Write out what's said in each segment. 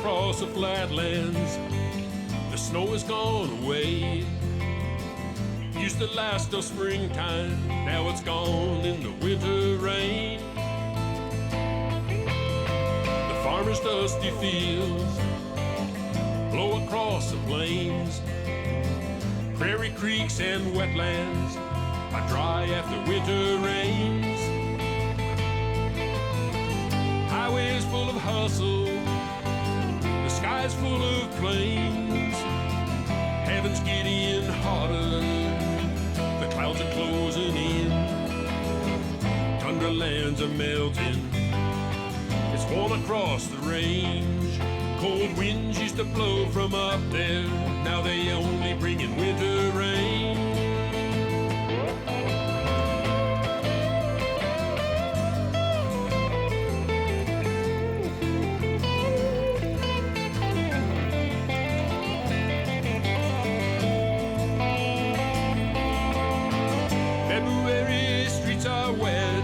across the flatlands. The snow has gone away. Used to last till springtime, now it's gone in the winter rain. The farmer's dusty fields blow across the plains. Prairie creeks and wetlands are dry after winter rains. Highways full of hustle, the sky's full of planes. Heaven's getting hotter, the clouds are closing in. Thunderlands are melting, it's warm across the range. Cold winds used to blow from up there, now they only bring in winter rain. February streets are wet,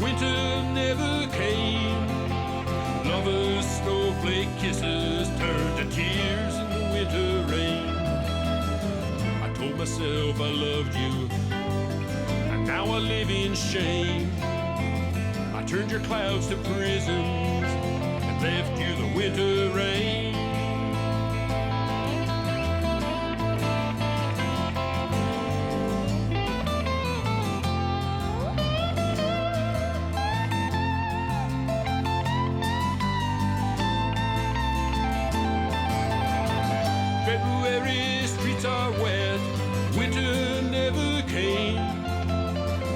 winter never came. Lovers' snowflake kisses turned to tears in the winter rain. I told myself I loved you, and now I live in shame. I turned your clouds to prisons and left you the winter rain. February streets are wet, winter never came.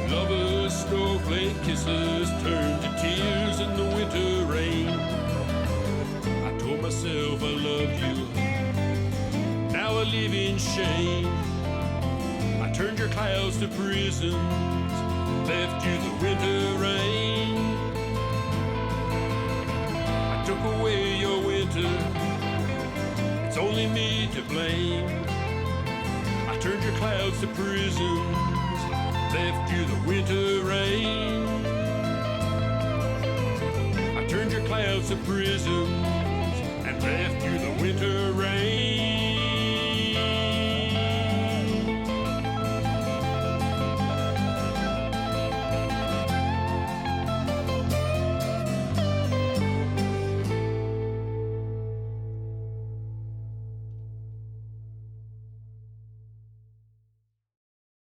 Lovers' snowflake kisses turned to tears in the winter rain. I told myself I loved you, now I live in shame. I turned your clouds to prisons, left you the winter rain. I took away your winter, it's only me to blame. I turned your clouds to prisons, left you the winter rain. I turned your clouds to prisons and left you the winter rain.